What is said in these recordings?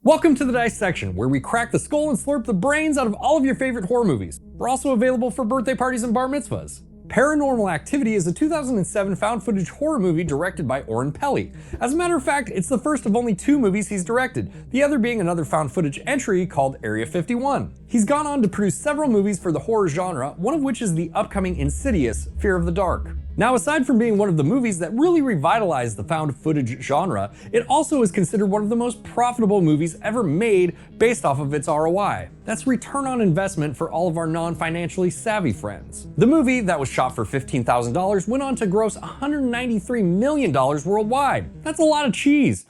Welcome to the Dissection, where we crack the skull and slurp the brains out of all of your favorite horror movies. We're also available for birthday parties and bar mitzvahs. Paranormal Activity is a 2007 found footage horror movie directed by Oren Peli. As a matter of fact, it's the first of only 2 movies he's directed, the other being another found footage entry called Area 51. He's gone on to produce several movies for the horror genre, one of which is the upcoming Insidious: Fear of the Dark. Now, aside from being one of the movies that really revitalized the found footage genre, it also is considered one of the most profitable movies ever made based off of its ROI. That's return on investment for all of our non-financially savvy friends. The movie, that was shot for $15,000, went on to gross $193 million worldwide. That's a lot of cheese.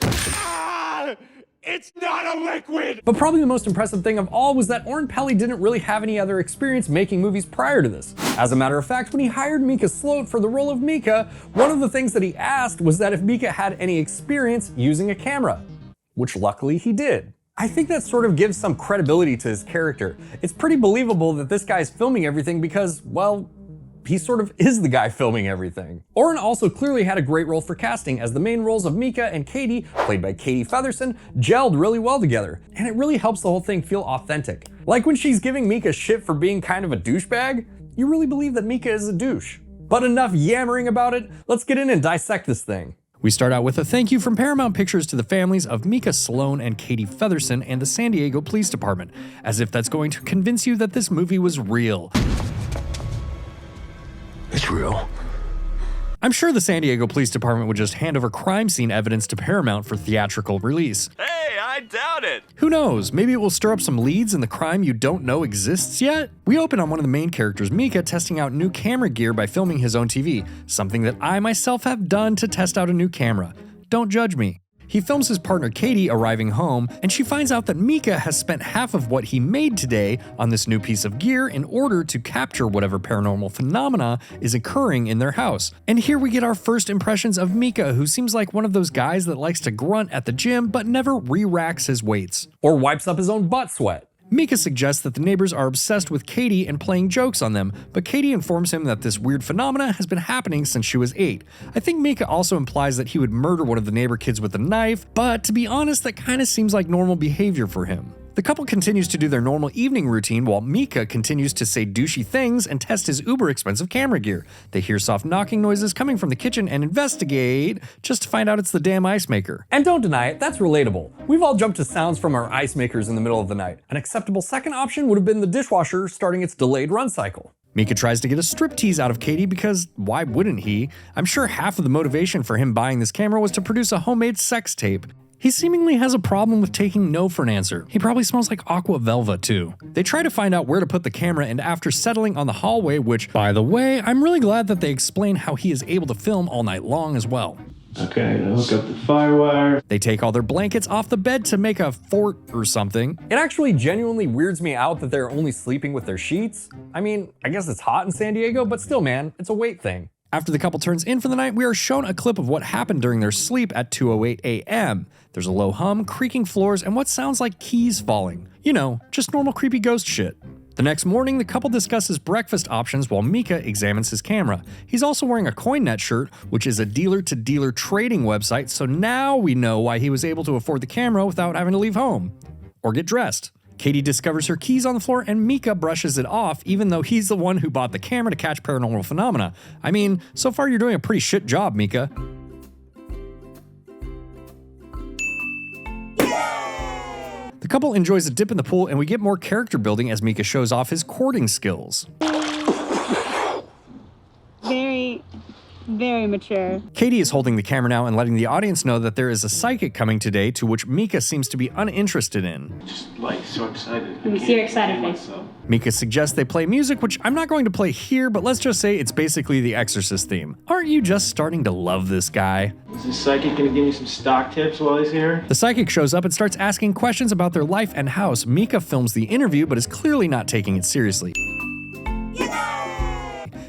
It's not a liquid! But probably the most impressive thing of all was that Oren Peli didn't really have any other experience making movies prior to this. As a matter of fact, when he hired Mika Sloat for the role of Mika, one of the things that he asked was that if Mika had any experience using a camera, which luckily he did. I think that sort of gives some credibility to his character. It's pretty believable that this guy's filming everything because, well, he sort of is the guy filming everything. Oren also clearly had a great role for casting, as the main roles of Mika and Katie, played by Katie Featherston, gelled really well together, and it really helps the whole thing feel authentic. Like when she's giving Mika shit for being kind of a douchebag, you really believe that Mika is a douche. But enough yammering about it, let's get in and dissect this thing. We start out with a thank you from Paramount Pictures to the families of Mika Sloan and Katie Featherston and the San Diego Police Department, as if that's going to convince you that this movie was real. It's real. I'm sure the San Diego Police Department would just hand over crime scene evidence to Paramount for theatrical release. Hey, I doubt it. Who knows, maybe it will stir up some leads in the crime you don't know exists yet? We open on one of the main characters, Mika, testing out new camera gear by filming his own TV, something that I myself have done to test out a new camera. Don't judge me. He films his partner Katie arriving home, and she finds out that Mika has spent half of what he made today on this new piece of gear in order to capture whatever paranormal phenomena is occurring in their house. And here we get our first impressions of Mika, who seems like one of those guys that likes to grunt at the gym but never re-racks his weights. Or wipes up his own butt sweat. Mika suggests that the neighbors are obsessed with Katie and playing jokes on them, but Katie informs him that this weird phenomena has been happening since she was 8. I think Mika also implies that he would murder one of the neighbor kids with a knife, but to be honest, that kinda seems like normal behavior for him. The couple continues to do their normal evening routine while Mika continues to say douchey things and test his uber expensive camera gear. They hear soft knocking noises coming from the kitchen and investigate, just to find out it's the damn ice maker. And don't deny it, that's relatable. We've all jumped to sounds from our ice makers in the middle of the night. An acceptable second option would have been the dishwasher starting its delayed run cycle. Mika tries to get a striptease out of Katie because why wouldn't he? I'm sure half of the motivation for him buying this camera was to produce a homemade sex tape. He seemingly has a problem with taking no for an answer. He probably smells like aqua velva too. They try to find out where to put the camera, and after settling on the hallway, which, by the way, I'm really glad that they explain how he is able to film all night long as well. Okay, now hook up the firewire. They take all their blankets off the bed to make a fort or something. It actually genuinely weirds me out that they're only sleeping with their sheets. I mean, I guess it's hot in San Diego, but still, man, it's a weight thing. After the couple turns in for the night, we are shown a clip of what happened during their sleep at 2:08 a.m. There's a low hum, creaking floors, and what sounds like keys falling. You know, just normal creepy ghost shit. The next morning, the couple discusses breakfast options while Mika examines his camera. He's also wearing a CoinNet shirt, which is a dealer-to-dealer trading website, so now we know why he was able to afford the camera without having to leave home. Or get dressed. Katie discovers her keys on the floor and Mika brushes it off, even though he's the one who bought the camera to catch paranormal phenomena. I mean, so far you're doing a pretty shit job, Mika. The couple enjoys a dip in the pool, and we get more character building as Mika shows off his courting skills. Very mature. Katie is holding the camera now and letting the audience know that there is a psychic coming today, to which Mika seems to be uninterested in. Just like so excited. Let me see your excited face. Mika suggests they play music, which I'm not going to play here, but let's just say it's basically the Exorcist theme. Aren't you just starting to love this guy? Is this psychic gonna give me some stock tips while he's here? The psychic shows up and starts asking questions about their life and house. Mika films the interview, but is clearly not taking it seriously.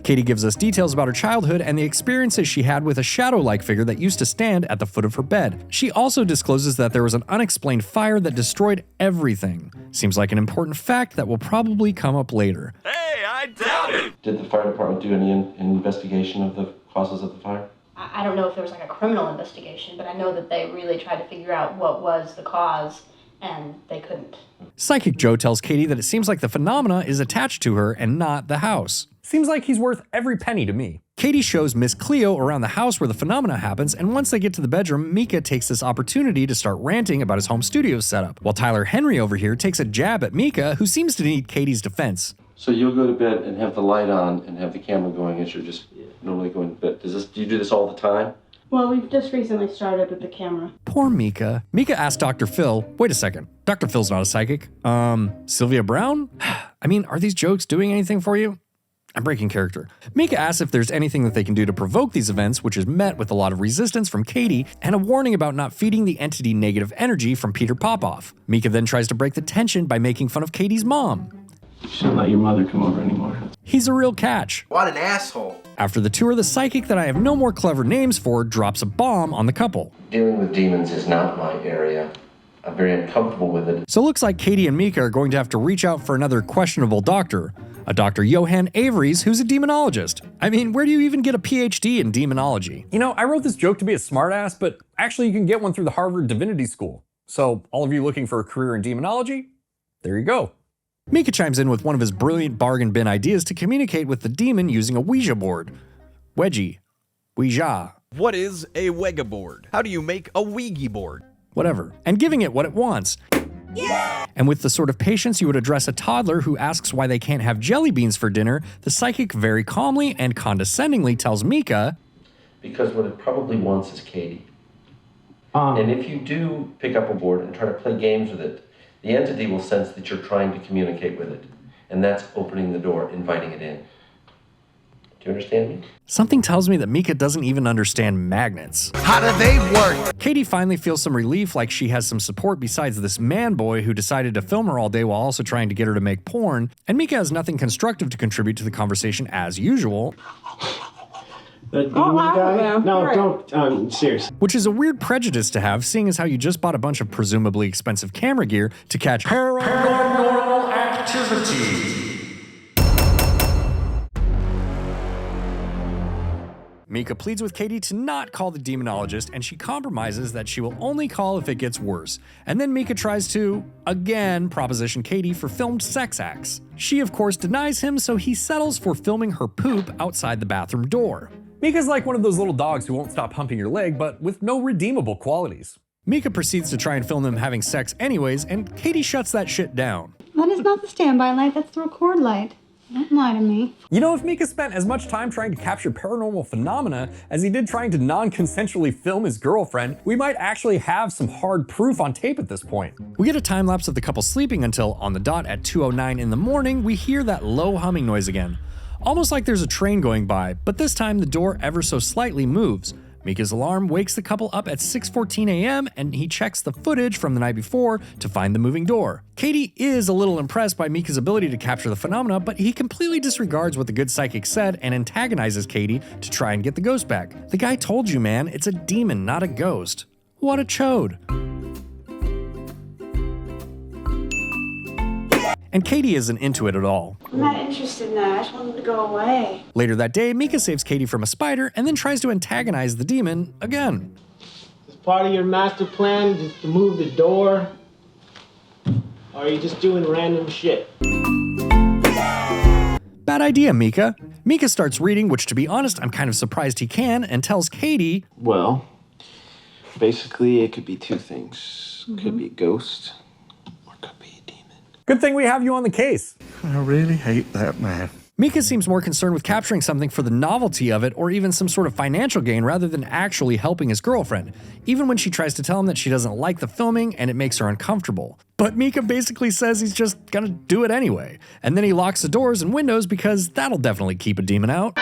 Katie gives us details about her childhood and the experiences she had with a shadow-like figure that used to stand at the foot of her bed. She also discloses that there was an unexplained fire that destroyed everything. Seems like an important fact that will probably come up later. Hey, I doubt it. Did the fire department do any investigation of the causes of the fire? I I don't know if there was like a criminal investigation, but I know that they really tried to figure out what was the cause and they couldn't. Psychic Joe tells Katie that it seems like the phenomena is attached to her and not the house. Seems like he's worth every penny to me. Katie shows Miss Cleo around the house where the phenomena happens, and once they get to the bedroom, Mika takes this opportunity to start ranting about his home studio setup, while Tyler Henry over here takes a jab at Mika, who seems to need Katie's defense. So you'll go to bed and have the light on and have the camera going as you're just normally going to bed. Do you do this all the time? Well, we've just recently started with the camera. Poor Mika. Mika asked Dr. Phil, wait a second, Dr. Phil's not a psychic. Sylvia Brown? I mean, are these jokes doing anything for you? I'm breaking character. Mika asks if there's anything that they can do to provoke these events, which is met with a lot of resistance from Katie and a warning about not feeding the entity negative energy from Peter Popoff. Mika then tries to break the tension by making fun of Katie's mom. You shouldn't let your mother come over anymore. He's a real catch. What an asshole. After the tour, the psychic that I have no more clever names for drops a bomb on the couple. Dealing with demons is not my area. I'm very uncomfortable with it. So it looks like Katie and Mika are going to have to reach out for another questionable doctor. A Dr. Johan Avery's who's a demonologist. I mean, where do you even get a PhD in demonology? You know, I wrote this joke to be a smartass, but actually you can get one through the Harvard Divinity School. So all of you looking for a career in demonology, there you go. Mika chimes in with one of his brilliant bargain bin ideas to communicate with the demon using a Ouija board. Ouija. What is a Ouija board? How do you make a Ouija board? Whatever. And giving it what it wants. Yeah! And with the sort of patience you would address a toddler who asks why they can't have jelly beans for dinner, the psychic very calmly and condescendingly tells Mika, Because what it probably wants is Katie. And if you do pick up a board and try to play games with it, the entity will sense that you're trying to communicate with it. And that's opening the door, inviting it in. Do you understand me? Something tells me that Mika doesn't even understand magnets. How do they work? Katie finally feels some relief, like she has some support besides this man boy who decided to film her all day while also trying to get her to make porn, and Mika has nothing constructive to contribute to the conversation as usual. That demon guy? No, don't. Seriously. Which is a weird prejudice to have, seeing as how you just bought a bunch of presumably expensive camera gear to catch paranormal activity. Mika pleads with Katie to not call the demonologist, and she compromises that she will only call if it gets worse. And then Mika tries to, again, proposition Katie for filmed sex acts. She, of course, denies him, so he settles for filming her poop outside the bathroom door. Mika's like one of those little dogs who won't stop humping your leg, but with no redeemable qualities. Mika proceeds to try and film them having sex anyways, and Katie shuts that shit down. That is not the standby light, that's the record light. Don't lie to me. You know, if Mika spent as much time trying to capture paranormal phenomena as he did trying to non-consensually film his girlfriend, we might actually have some hard proof on tape at this point. We get a time lapse of the couple sleeping until, on the dot at 2:09 in the morning, we hear that low humming noise again. Almost like there's a train going by, but this time the door ever so slightly moves. Mika's alarm wakes the couple up at 6:14 a.m. and he checks the footage from the night before to find the moving door. Katie is a little impressed by Mika's ability to capture the phenomena, but he completely disregards what the good psychic said and antagonizes Katie to try and get the ghost back. The guy told you, man, it's a demon, not a ghost. What a chode. And Katie isn't into it at all. I'm not interested in that. I just want him to go away. Later that day, Mika saves Katie from a spider and then tries to antagonize the demon again. Is part of your master plan just to move the door? Or are you just doing random shit? Bad idea, Mika. Mika starts reading, which to be honest, I'm kind of surprised he can, and tells Katie, Well, basically it could be two things. Could be a ghost, or could be a demon. Good thing we have you on the case. I really hate that man. Mika seems more concerned with capturing something for the novelty of it or even some sort of financial gain rather than actually helping his girlfriend, even when she tries to tell him that she doesn't like the filming and it makes her uncomfortable. But Mika basically says he's just gonna do it anyway, and then he locks the doors and windows because that'll definitely keep a demon out.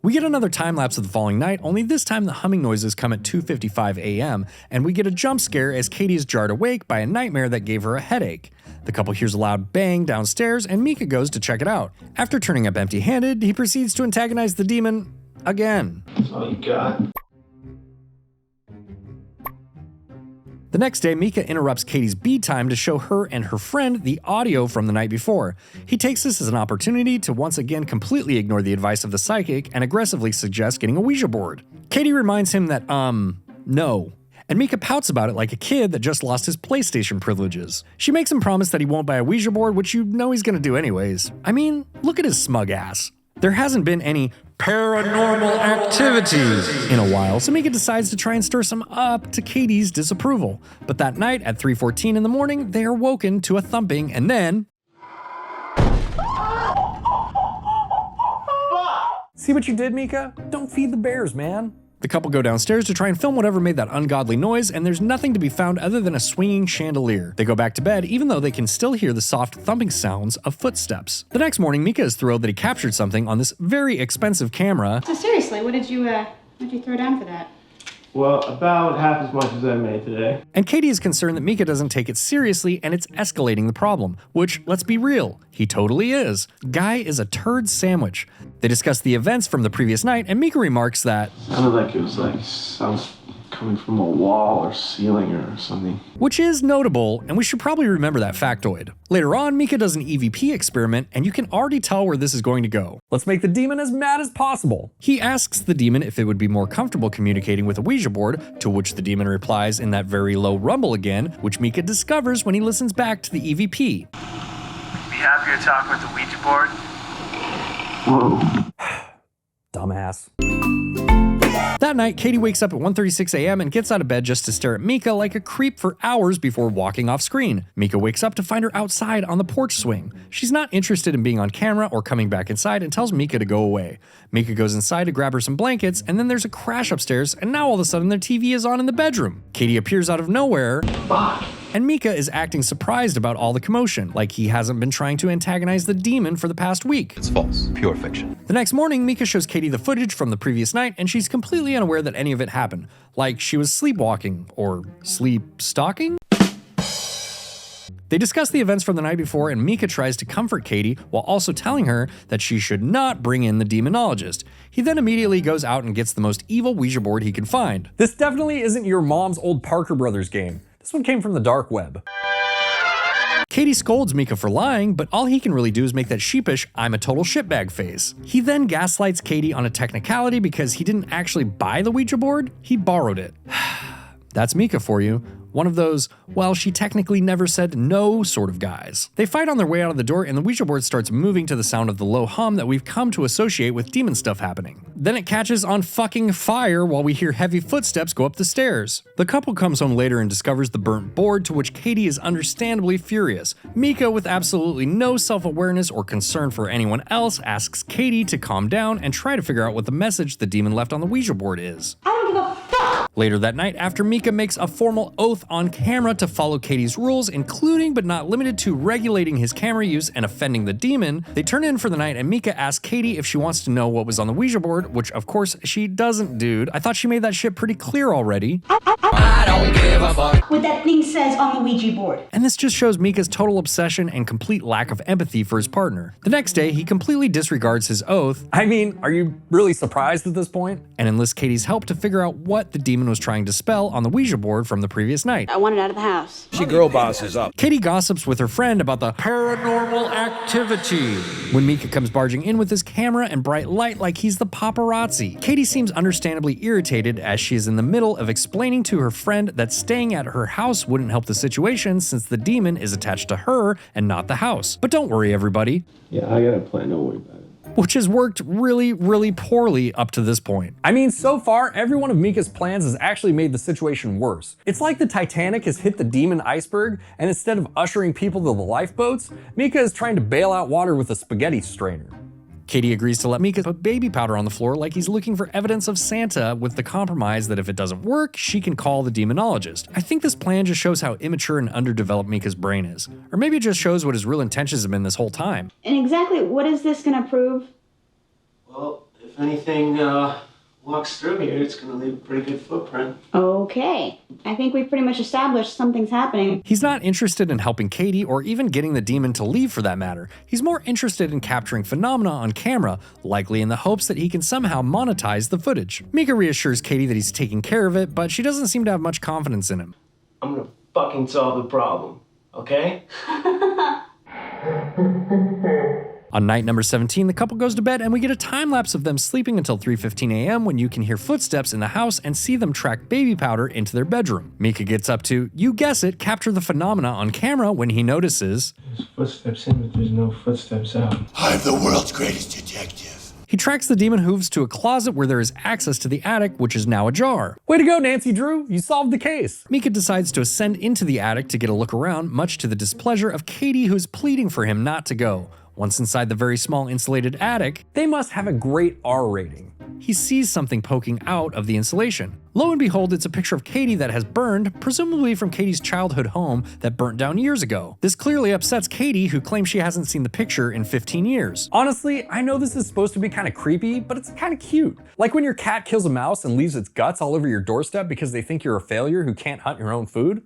We get another time lapse of the following night, only this time the humming noises come at 2:55 a.m., and we get a jump scare as Katie is jarred awake by a nightmare that gave her a headache. The couple hears a loud bang downstairs, and Mika goes to check it out. After turning up empty-handed, he proceeds to antagonize the demon again. That's all you got. The next day, Mika interrupts Katie's bedtime to show her and her friend the audio from the night before. He takes this as an opportunity to once again completely ignore the advice of the psychic and aggressively suggests getting a Ouija board. Katie reminds him that, no. and Mika pouts about it like a kid that just lost his PlayStation privileges. She makes him promise that he won't buy a Ouija board, which you know he's gonna do anyways. I mean, look at his smug ass. There hasn't been any paranormal activities in a while, so Mika decides to try and stir some up to Katie's disapproval. But that night at 3:14 in the morning, they are woken to a thumping and then... See what you did, Mika? Don't feed the bears, man. The couple go downstairs to try and film whatever made that ungodly noise, and there's nothing to be found other than a swinging chandelier. They go back to bed, even though they can still hear the soft thumping sounds of footsteps. The next morning, Mika is thrilled that he captured something on this very expensive camera. So seriously, what did you throw down for that? Well, about half as much as I made today. And Katie is concerned that Mika doesn't take it seriously and it's escalating the problem, which, let's be real, he totally is. Guy is a turd sandwich. They discuss the events from the previous night, and Mika remarks that sounded like it was like sounds coming from a wall or ceiling or something. Which is notable, and we should probably remember that factoid. Later on, Mika does an EVP experiment, and you can already tell where this is going to go. Let's make the demon as mad as possible. He asks the demon if it would be more comfortable communicating with a Ouija board, to which the demon replies in that very low rumble again, which Mika discovers when he listens back to the EVP. Be happier to talk with the Ouija board? Whoa. Dumbass. That night, Katie wakes up at 1:36 a.m. and gets out of bed just to stare at Mika like a creep for hours before walking off screen. Mika wakes up to find her outside on the porch swing. She's not interested in being on camera or coming back inside and tells Mika to go away. Mika goes inside to grab her some blankets, and then there's a crash upstairs, and now all of a sudden their TV is on in the bedroom. Katie appears out of nowhere. Fuck. And Mika is acting surprised about all the commotion, like he hasn't been trying to antagonize the demon for the past week. It's false. Pure fiction. The next morning, Mika shows Katie the footage from the previous night, and she's completely unaware that any of it happened. Like she was sleepwalking, or sleep-stalking? They discuss the events from the night before, and Mika tries to comfort Katie while also telling her that she should not bring in the demonologist. He then immediately goes out and gets the most evil Ouija board he can find. This definitely isn't your mom's old Parker Brothers game. This one came from the dark web. Katie scolds Mika for lying, but all he can really do is make that sheepish "I'm a total shitbag" face. He then gaslights Katie on a technicality because he didn't actually buy the Ouija board, he borrowed it. That's Mika for you. One of those, well, she technically never said no sort of guys. They fight on their way out of the door, and the Ouija board starts moving to the sound of the low hum that we've come to associate with demon stuff happening. Then it catches on fucking fire while we hear heavy footsteps go up the stairs. The couple comes home later and discovers the burnt board, to which Katie is understandably furious. Mika, with absolutely no self-awareness or concern for anyone else, asks Katie to calm down and try to figure out what the message the demon left on the Ouija board is. I don't give a fuck! Later that night, after Mika makes a formal oath on camera to follow Katie's rules, including but not limited to regulating his camera use and offending the demon, they turn in for the night and Mika asks Katie if she wants to know what was on the Ouija board, which of course she doesn't, dude. I thought she made that shit pretty clear already. I don't give a fuck. What that thing says on the Ouija board. And this just shows Mika's total obsession and complete lack of empathy for his partner. The next day, he completely disregards his oath. I mean, are you really surprised at this point? And enlists Katie's help to figure out what the demon was trying to spell on the Ouija board from the previous night. I want it out of the house. She girl bosses up. Katie gossips with her friend about the paranormal activity when Mika comes barging in with his camera and bright light like he's the paparazzi. Katie seems understandably irritated as she is in the middle of explaining to her friend that staying at her house wouldn't help the situation since the demon is attached to her and not the house. But don't worry, everybody. Yeah, I got a plan. Don't worry about it. Which has worked really, really poorly up to this point. I mean, so far, every one of Mika's plans has actually made the situation worse. It's like the Titanic has hit the demon iceberg, and instead of ushering people to the lifeboats, Mika is trying to bail out water with a spaghetti strainer. Katie agrees to let Mika put baby powder on the floor like he's looking for evidence of Santa, with the compromise that if it doesn't work, she can call the demonologist. I think this plan just shows how immature and underdeveloped Mika's brain is. Or maybe it just shows what his real intentions have been this whole time. And exactly what is this gonna prove? Well, if anything walks through here, it's gonna leave a pretty good footprint. Okay. I think we've pretty much established something's happening. He's not interested in helping Katie or even getting the demon to leave for that matter. He's more interested in capturing phenomena on camera, likely in the hopes that he can somehow monetize the footage. Mika reassures Katie that he's taking care of it, but she doesn't seem to have much confidence in him. I'm gonna fucking solve the problem, okay? On night number 17, the couple goes to bed and we get a time lapse of them sleeping until 3:15 a.m. when you can hear footsteps in the house and see them track baby powder into their bedroom. Mika gets up to, you guess it, capture the phenomena on camera when he notices There's footsteps in, but there's no footsteps out. I'm the world's greatest detective. he tracks the demon hooves to a closet where there is access to the attic, which is now ajar. Way to go, Nancy Drew. You solved the case. Mika decides to ascend into the attic to get a look around, much to the displeasure of Katie, who's pleading for him not to go. Once inside the very small insulated attic, They must have a great R rating. he sees something poking out of the insulation. Lo and behold, it's a picture of Katie that has burned, presumably from Katie's childhood home that burnt down years ago. This clearly upsets Katie, who claims she hasn't seen the picture in 15 years. Honestly, I know this is supposed to be kind of creepy, but it's kind of cute. Like when your cat kills a mouse and leaves its guts all over your doorstep because they think you're a failure who can't hunt your own food.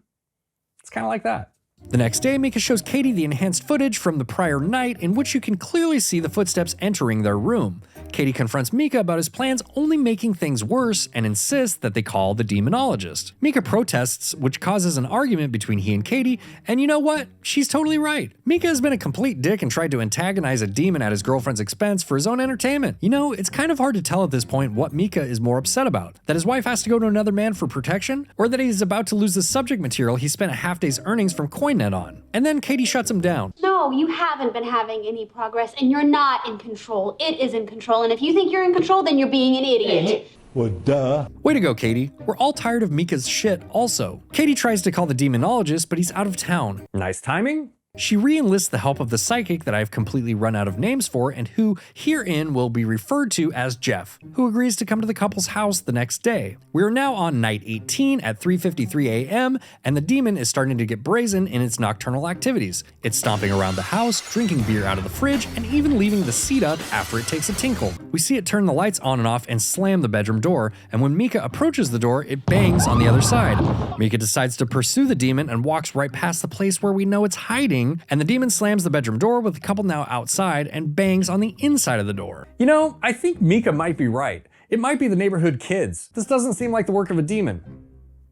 It's kind of like that. The next day, Mika shows Katie the enhanced footage from the prior night in which you can clearly see the footsteps entering their room. Katie confronts Mika about his plans, only making things worse, and insists that they call the demonologist. Mika protests, which causes an argument between he and Katie, and you know what? She's totally right. Mika has been a complete dick and tried to antagonize a demon at his girlfriend's expense for his own entertainment. You know, it's kind of hard to tell at this point what Mika is more upset about. That his wife has to go to another man for protection, or that he's about to lose the subject material he spent a half day's earnings from CoinNet on. And then Katie shuts him down. No, you haven't been having any progress, and you're not in control. It is in control, and if you think you're in control, then you're being an idiot. Well, duh. Way to go, Katie. We're all tired of Mika's shit also. Katie tries to call the demonologist, but he's out of town. Nice timing. She re-enlists the help of the psychic that I've completely run out of names for and who herein will be referred to as Jeff, who agrees to come to the couple's house the next day. We are now on night 18 at 3:53 a.m. and the demon is starting to get brazen in its nocturnal activities. It's stomping around the house, drinking beer out of the fridge, and even leaving the seat up after it takes a tinkle. We see it turn the lights on and off and slam the bedroom door, and when Mika approaches the door, it bangs on the other side. Mika decides to pursue the demon and walks right past the place where we know it's hiding, and the demon slams the bedroom door with the couple now outside and bangs on the inside of the door. You know, I think Mika might be right. It might be the neighborhood kids. This doesn't seem like the work of a demon.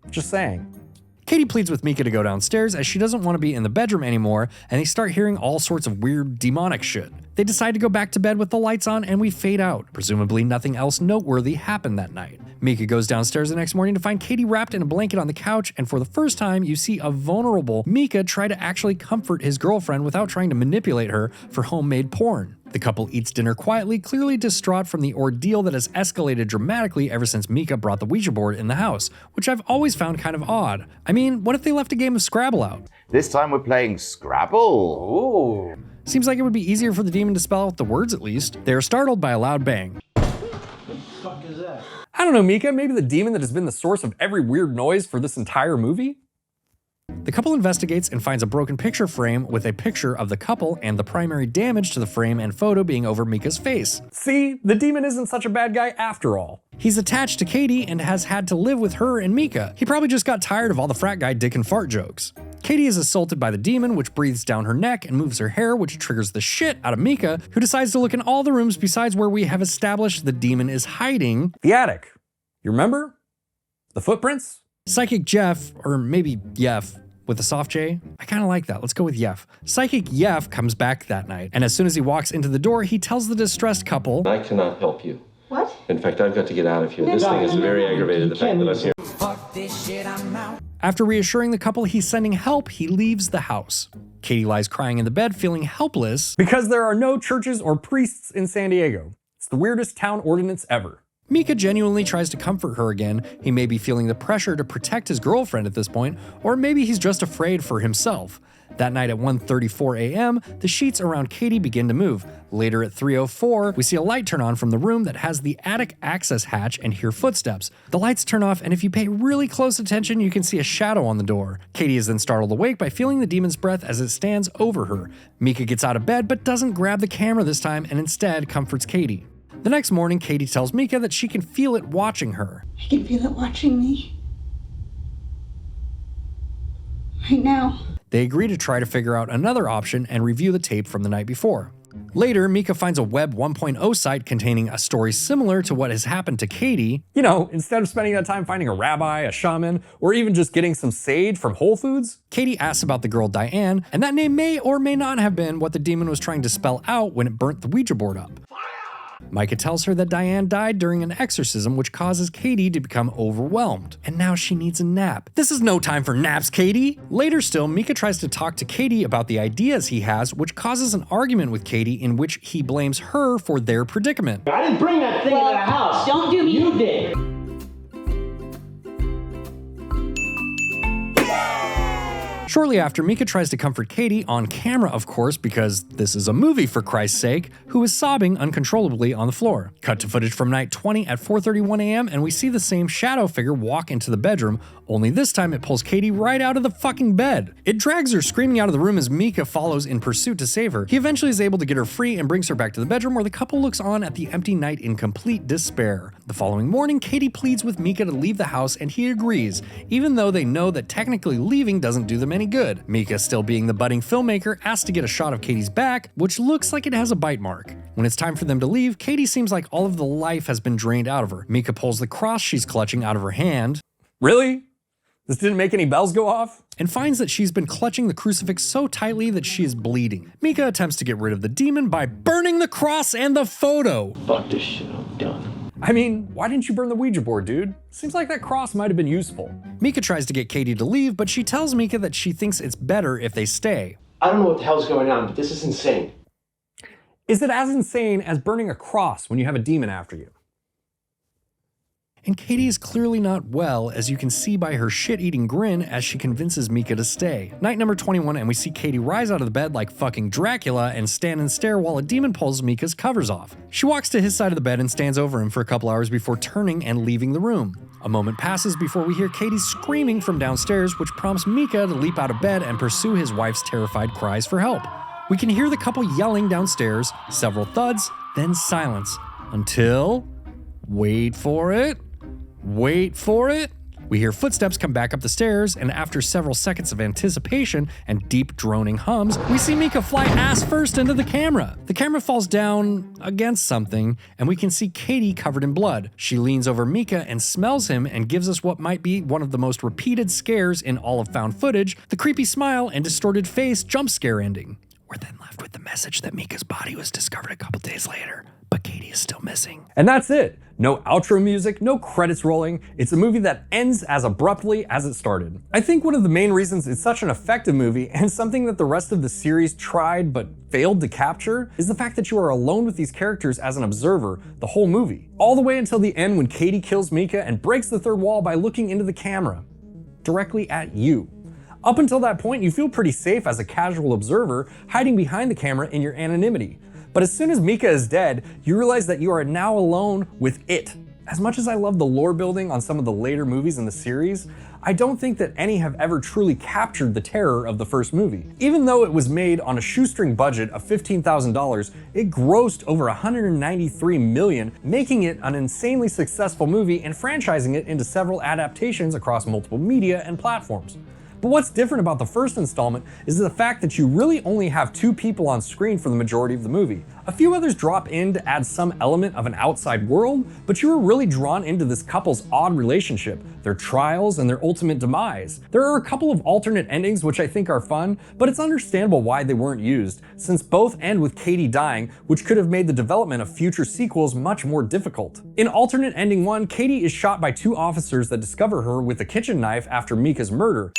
Just saying. Katie pleads with Mika to go downstairs as she doesn't want to be in the bedroom anymore, and they start hearing all sorts of weird demonic shit. They decide to go back to bed with the lights on and we fade out. Presumably nothing else noteworthy happened that night. Mika goes downstairs the next morning to find Katie wrapped in a blanket on the couch, and for the first time you see a vulnerable Mika try to actually comfort his girlfriend without trying to manipulate her for homemade porn. The couple eats dinner quietly, clearly distraught from the ordeal that has escalated dramatically ever since Mika brought the Ouija board in the house, which I've always found kind of odd. I mean, what if they left a game of Scrabble out? This time we're playing Scrabble. Ooh. Seems like it would be easier for the demon to spell out the words at least. They are startled by a loud bang. What the fuck is that? I don't know, Mika, maybe the demon that has been the source of every weird noise for this entire movie? The couple investigates and finds a broken picture frame with a picture of the couple and the primary damage to the frame and photo being over Mika's face. See, the demon isn't such a bad guy after all. He's attached to Katie and has had to live with her and Mika. He probably just got tired of all the frat guy dick and fart jokes. Katie is assaulted by the demon, which breathes down her neck and moves her hair, which triggers the shit out of Mika, who decides to look in all the rooms besides where we have established the demon is hiding. The attic. You remember? The footprints? Psychic Jeff, or maybe Yef, with a soft J. I kind of like that. Let's go with Yef. Psychic Yef comes back that night, and as soon as he walks into the door, he tells the distressed couple, I cannot help you. What? In fact, I've got to get out of here. This thing is very aggravated, the fact that I'm here. Fuck this shit, I'm out. After reassuring the couple he's sending help, he leaves the house. Katie lies crying in the bed, feeling helpless. Because there are no churches or priests in San Diego. It's the weirdest town ordinance ever. Mika genuinely tries to comfort her again. He may be feeling the pressure to protect his girlfriend at this point, or maybe he's just afraid for himself. That night at 1:34 a.m., the sheets around Katie begin to move. Later at 3:04, we see a light turn on from the room that has the attic access hatch and hear footsteps. The lights turn off, and if you pay really close attention, you can see a shadow on the door. Katie is then startled awake by feeling the demon's breath as it stands over her. Mika gets out of bed but doesn't grab the camera this time and instead comforts Katie. The next morning, Katie tells Mika that she can feel it watching her. I can feel it watching me. Right now. They agree to try to figure out another option and review the tape from the night before. Later, Mika finds a Web 1.0 site containing a story similar to what has happened to Katie. You know, instead of spending that time finding a rabbi, a shaman, or even just getting some sage from Whole Foods. Katie asks about the girl Diane, and that name may or may not have been what the demon was trying to spell out when it burnt the Ouija board up. Micah tells her that Diane died during an exorcism, which causes Katie to become overwhelmed. And now she needs a nap. This is no time for naps, Katie! Later still, Mika tries to talk to Katie about the ideas he has, which causes an argument with Katie in which he blames her for their predicament. I didn't bring that thing into the house. Don't do me. You did. Shortly after, Mika tries to comfort Katie, on camera of course, because this is a movie for Christ's sake, who is sobbing uncontrollably on the floor. Cut to footage from night 20 at 4:31 a.m. and we see the same shadow figure walk into the bedroom, only this time it pulls Katie right out of the fucking bed. It drags her screaming out of the room as Mika follows in pursuit to save her. He eventually is able to get her free and brings her back to the bedroom where the couple looks on at the empty night in complete despair. The following morning, Katie pleads with Mika to leave the house and he agrees, even though they know that technically leaving doesn't do them any good. Mika, still being the budding filmmaker, asks to get a shot of Katie's back, which looks like it has a bite mark. When it's time for them to leave, Katie seems like all of the life has been drained out of her. Mika pulls the cross she's clutching out of her hand. Really? This didn't make any bells go off? And finds that she's been clutching the crucifix so tightly that she is bleeding. Mika attempts to get rid of the demon by burning the cross and the photo. Fuck this shit, I'm done. I mean, why didn't you burn the Ouija board, dude? Seems like that cross might have been useful. Mika tries to get Katie to leave, but she tells Mika that she thinks it's better if they stay. I don't know what the hell's going on, but this is insane. Is it as insane as burning a cross when you have a demon after you? And Katie is clearly not well, as you can see by her shit-eating grin as she convinces Mika to stay. Night number 21, and we see Katie rise out of the bed like fucking Dracula and stand and stare while a demon pulls Mika's covers off. She walks to his side of the bed and stands over him for a couple hours before turning and leaving the room. A moment passes before we hear Katie screaming from downstairs, which prompts Mika to leap out of bed and pursue his wife's terrified cries for help. We can hear the couple yelling downstairs, several thuds, then silence, until... wait for it. Wait for it. We hear footsteps come back up the stairs, and after several seconds of anticipation and deep droning hums, we see Mika fly ass first into the camera. The camera falls down against something, and we can see Katie covered in blood. She leans over Mika and smells him and gives us what might be one of the most repeated scares in all of found footage, the creepy smile and distorted face jump scare ending. We're then left with the message that Mika's body was discovered a couple days later, but Katie is still missing. And that's it. No outro music, no credits rolling. It's a movie that ends as abruptly as it started. I think one of the main reasons it's such an effective movie, and something that the rest of the series tried but failed to capture, is the fact that you are alone with these characters as an observer the whole movie. All the way until the end when Katie kills Mika and breaks the third wall by looking into the camera, directly at you. Up until that point, you feel pretty safe as a casual observer, hiding behind the camera in your anonymity. But as soon as Mika is dead, you realize that you are now alone with it. As much as I love the lore building on some of the later movies in the series, I don't think that any have ever truly captured the terror of the first movie. Even though it was made on a shoestring budget of $15,000, it grossed over $193 million, making it an insanely successful movie and franchising it into several adaptations across multiple media and platforms. But what's different about the first installment is the fact that you really only have two people on screen for the majority of the movie. A few others drop in to add some element of an outside world, but you are really drawn into this couple's odd relationship, their trials, and their ultimate demise. There are a couple of alternate endings which I think are fun, but it's understandable why they weren't used, since both end with Katie dying, which could have made the development of future sequels much more difficult. In alternate ending 1, Katie is shot by two officers that discover her with a kitchen knife after Mika's murder.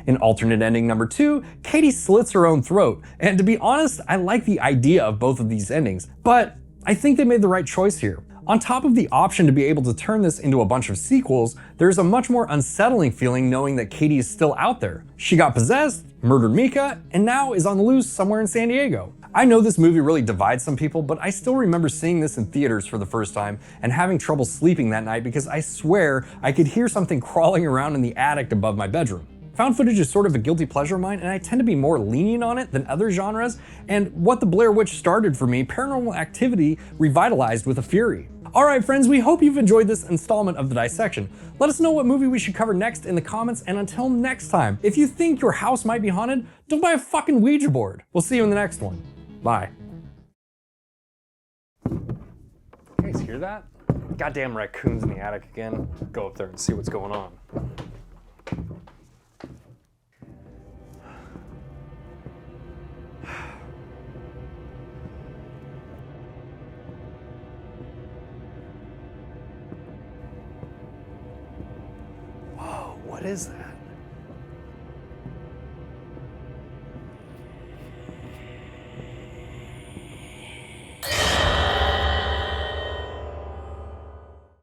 In alternate ending number 2, Katie slits her own throat, and to be honest, I like the idea of both of these endings, but I think they made the right choice here. On top of the option to be able to turn this into a bunch of sequels, there's a much more unsettling feeling knowing that Katie is still out there. She got possessed, murdered Mika, and now is on the loose somewhere in San Diego. I know this movie really divides some people, but I still remember seeing this in theaters for the first time and having trouble sleeping that night because I swear I could hear something crawling around in the attic above my bedroom. Found footage is sort of a guilty pleasure of mine, and I tend to be more lenient on it than other genres, and what the Blair Witch started for me, Paranormal Activity revitalized with a fury. Alright friends, we hope you've enjoyed this installment of the Dissection. Let us know what movie we should cover next in the comments, and until next time, if you think your house might be haunted, don't buy a fucking Ouija board. We'll see you in the next one. Bye. You guys hear that? Goddamn raccoons in the attic again. Go up there and see what's going on. Whoa, what is that?